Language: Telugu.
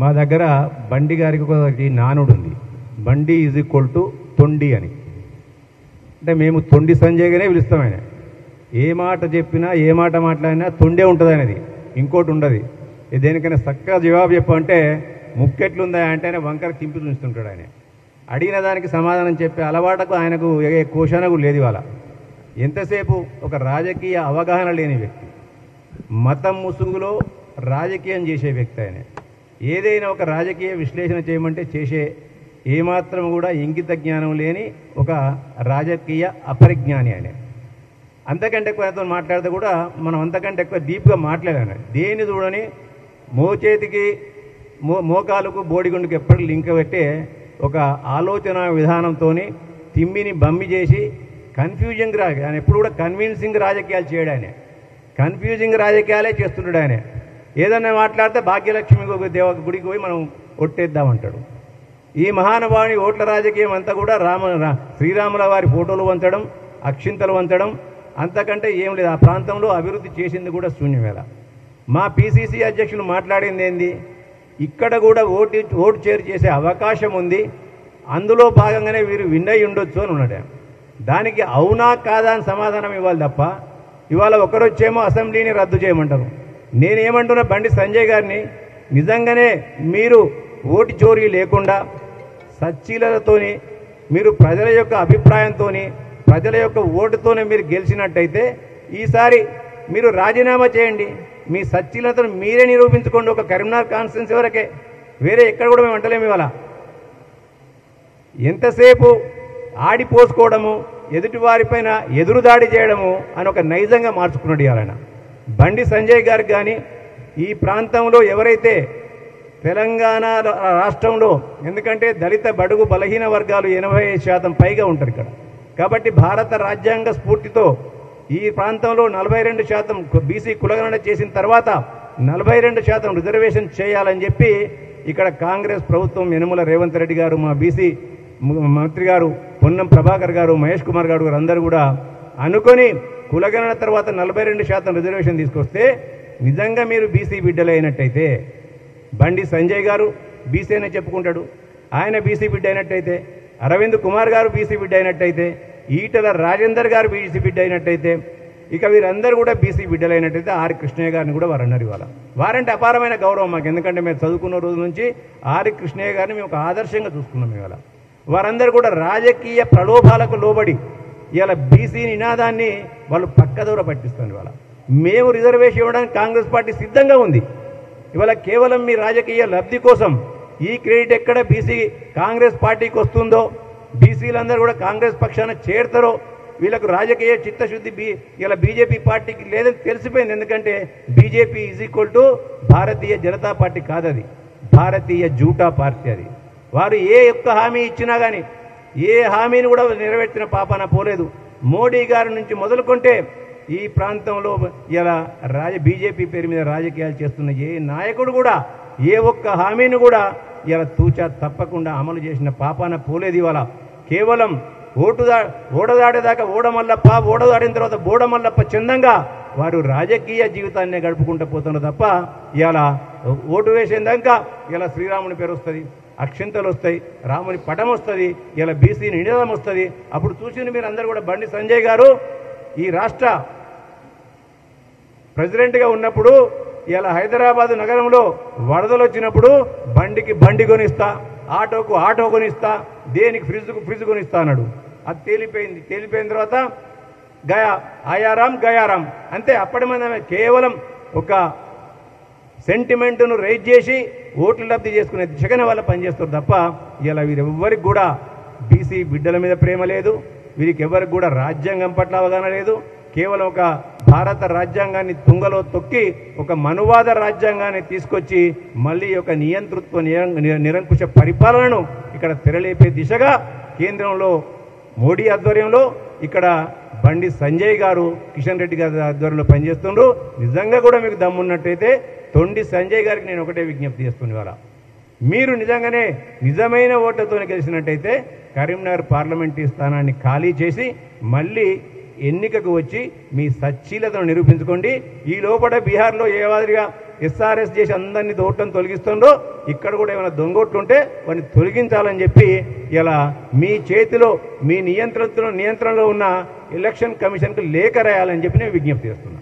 మా దగ్గర బండి గారికి ఒకటి నానుడు ఉంది, బండి ఈజ్ ఈక్వల్ టు తొండి అని. అంటే మేము తొండి సంజయ్గానే పిలుస్తాం. ఆయన ఏ మాట చెప్పినా ఏ మాట మాట్లాడినా తొండే ఉంటుంది అనేది, ఇంకోటి ఉండదు. దేనికైనా చక్కగా జవాబు చెప్పంటే ముక్కెట్లుందా అంటే ఆయన వంకర చింపి చూస్తుంటాడు. ఆయన అడిగిన దానికి సమాధానం చెప్పే అలవాటుకు ఆయనకు ఏ కోశానకు లేదు. ఇవాళ ఎంతసేపు ఒక రాజకీయ అవగాహన లేని వ్యక్తి, మతం ముసుగులో రాజకీయం చేసే వ్యక్తి. ఆయన ఏదైనా ఒక రాజకీయ విశ్లేషణ చేయమంటే చేసే ఏమాత్రం కూడా ఇంగిత జ్ఞానం లేని ఒక రాజకీయ అపరిజ్ఞాని. ఆయన అంతకంటే ఎక్కువ మాట్లాడితే కూడా మనం అంతకంటే ఎక్కువ డీప్గా మాట్లాడాను. దేని చూడని మోచేతికి మోకాలకు బోడిగుండుకు ఎప్పటికీ లింక్ పెట్టే ఒక ఆలోచన విధానంతో తిమ్మిని బమ్మి చేసి కన్ఫ్యూజింగ్ ఆయన ఎప్పుడు కూడా కన్విన్సింగ్ రాజకీయాలు చేయడు. ఆయన కన్ఫ్యూజింగ్ రాజకీయాలే చేస్తుంటాడు. ఆయన ఏదన్నా మాట్లాడితే భాగ్యలక్ష్మి గుడికి పోయి మనం ఒట్టేద్దామంటాడు. ఈ మహానుభావుని ఓట్ల రాజకీయం అంతా కూడా శ్రీరాముల వారి ఫోటోలు వంచడం, అక్షింతలు వంచడం, అంతకంటే ఏం లేదు. ఆ ప్రాంతంలో అభివృద్ధి చేసింది కూడా శూన్యమేళ. మా పిసిసి అధ్యక్షులు మాట్లాడింది ఏంది, ఇక్కడ కూడా ఓటు చేరు చేసే అవకాశం ఉంది, అందులో భాగంగానే వీరు విన్ అయి ఉండొచ్చు అని ఉన్నాడు. దానికి అవునా కాదా అని సమాధానం ఇవ్వాలి తప్ప ఇవాళ ఒకరొచ్చేమో అసెంబ్లీని రద్దు చేయమంటారు. నేనేమంటున్నా బండి సంజయ్ గారిని, నిజంగానే మీరు ఓటు చోరీ లేకుండా సచ్చీలతోని మీరు ప్రజల యొక్క అభిప్రాయంతో ప్రజల యొక్క ఓటుతోనే మీరు గెలిచినట్టయితే ఈసారి మీరు రాజీనామా చేయండి. మీ సచ్చీలతను మీరే నిరూపించుకోండి. ఒక కరీంనగర్ కాన్స్టిట్యున్సీ వరకే, వేరే ఎక్కడ కూడా మేము అంటలేము. ఇవాళ ఎంతసేపు ఆడిపోసుకోవడము, ఎదుటివారిపైన ఎదురుదాడి చేయడము అని ఒక నైజంగా మార్చుకున్నాడు ఇవాళ బండి సంజయ్ గారికి. కానీ ఈ ప్రాంతంలో ఎవరైతే తెలంగాణ రాష్ట్రంలో, ఎందుకంటే దళిత బడుగు బలహీన వర్గాలు 85% పైగా ఉంటారు ఇక్కడ. కాబట్టి భారత రాజ్యాంగ స్ఫూర్తితో ఈ ప్రాంతంలో 42% బీసీ కులగణన చేసిన తర్వాత 42% రిజర్వేషన్ చేయాలని చెప్పి ఇక్కడ కాంగ్రెస్ ప్రభుత్వం, యనమల రేవంత్ రెడ్డి గారు, మా బీసీ మంత్రి గారు పొన్నం ప్రభాకర్ గారు, మహేష్ కుమార్ గారు అందరూ కూడా అనుకొని కులగణన తర్వాత 42% రిజర్వేషన్ తీసుకొస్తే నిజంగా మీరు బీసీ బిడ్డలైనట్టయితే, బండి సంజయ్ గారు బీసీ అనే చెప్పుకుంటాడు, ఆయన బీసీ బిడ్డ అయినట్టయితే, అరవింద్ కుమార్ గారు బీసీ బిడ్డ అయినట్టయితే, ఈటల రాజేందర్ గారు బీసీ బిడ్డ అయినట్టయితే, ఇక వీరందరూ కూడా బీసీ బిడ్డలైనట్టయితే ఆర్ కృష్ణయ్య గారిని కూడా వారు అన్నారు. ఇవాళ వారంటే అపారమైన గౌరవం మాకు, ఎందుకంటే మేము చదువుకున్న రోజు నుంచి ఆర్ కృష్ణయ్య గారిని మేము ఒక ఆదర్శంగా చూసుకున్నాం. ఇవాళ వారందరూ కూడా రాజకీయ ప్రలోభాలకు లోబడి ఇవాళ బీసీ నినాదాన్ని వాళ్ళు పక్కదూర పట్టిస్తారు. ఇవాళ మేము రిజర్వేషన్ ఇవ్వడానికి కాంగ్రెస్ పార్టీ సిద్ధంగా ఉంది. ఇవాళ కేవలం మీ రాజకీయ లబ్ధి కోసం ఈ క్రెడిట్ ఎక్కడ బీసీ కాంగ్రెస్ పార్టీకి వస్తుందో, బీసీలందరూ కూడా కాంగ్రెస్ పక్షాన చేరుతారో, వీళ్ళకు రాజకీయ చిత్తశుద్ధి ఇలా బీజేపీ పార్టీకి లేదని తెలిసిపోయింది. ఎందుకంటే BJP is equal to Bharatiya Janata party కాదు, అది భారతీయ జూటా పార్టీ. అది వారు ఏ ఒక్క హామీ ఇచ్చినా కానీ ఏ హామీని కూడా నెరవేర్చిన పాపాన పోలేదు. మోడీ గారి నుంచి మొదలుకుంటే ఈ ప్రాంతంలో ఇలా బీజేపీ పేరు మీద రాజకీయాలు చేస్తున్న ఏ నాయకుడు కూడా ఏ ఒక్క హామీని కూడా ఇలా తూచా తప్పకుండా అమలు చేసిన పాపాన పోలేదు. ఇవాళ కేవలం ఓడదాడేదాకా ఓడమల్లప్ప, ఓడదాడిన తర్వాత బోడమల్లప్ప చందంగా వారు రాజకీయ జీవితాన్ని గడుపుకుంటూ పోతున్నారు తప్ప ఇవాళ ఓటు వేసేదాకా ఇలా శ్రీరాముని పేరు వస్తుంది, అక్షింతలు వస్తాయి, రాముని పటం వస్తుంది, ఇలా బీసీ నినాదం వస్తుంది. అప్పుడు చూసింది మీరు అందరూ కూడా బండి సంజయ్ గారు ఈ రాష్ట్ర ప్రెసిడెంట్గా ఉన్నప్పుడు ఇలా హైదరాబాద్ నగరంలో వరదలు వచ్చినప్పుడు బండికి బండి కొనిస్తా, ఆటోకు ఆటో కొనిస్తా, దేనికి ఫ్రిడ్జ్ కొనిస్తా అన్నాడు. అది తేలిపోయిన తర్వాత గయారాం అంతే. అప్పటి మంది కేవలం ఒక సెంటిమెంట్ను రైజ్ చేసి ఓట్లు లబ్ధి చేసుకునే దిశగానే వాళ్ళు పనిచేస్తారు తప్ప ఇలా వీరెవ్వరికి కూడా బీసీ బిడ్డల మీద ప్రేమ లేదు, వీరికి ఎవరికి కూడా రాజ్యాంగం పట్ల అవగాహన లేదు. కేవలం ఒక భారత రాజ్యాంగాన్ని తుంగలో తొక్కి ఒక మనువాద రాజ్యాంగాన్ని తీసుకొచ్చి మళ్ళీ ఒక నియంతృత్వ నిరంకుశ పరిపాలనను ఇక్కడ తెరలేపే దిశగా కేంద్రంలో మోడీ ఆధ్వర్యంలో ఇక్కడ బండి సంజయ్ గారు, కిషన్ రెడ్డి గారి ఆధ్వర్యంలో పనిచేస్తుండ్రు. నిజంగా కూడా మీకు దమ్మున్నట్టయితే తొండి సంజయ్ గారికి నేను ఒకటే విజ్ఞప్తి చేస్తున్నాను. ఇవాళ మీరు నిజంగానే నిజమైన ఓట్లతో గెలిచినట్టయితే కరీంనగర్ పార్లమెంటరీ స్థానాన్ని ఖాళీ చేసి మళ్ళీ ఎన్నికకు వచ్చి మీ సచ్చీలతను నిరూపించుకోండి. ఈ లోపల బీహార్లో ఏ మాదిరిగా ఎస్ఆర్ఎస్ చేసి అందరినీ ఓట్లను తొలగిస్తుండో ఇక్కడ కూడా ఏమైనా దొంగోట్లు ఉంటే వాటిని తొలగించాలని చెప్పి ఇలా మీ చేతిలో మీ నియంత్రణలో ఉన్న ఎలక్షన్ కమిషన్కు లేఖ రాయాలని చెప్పి నేను విజ్ఞప్తి చేస్తున్నాను.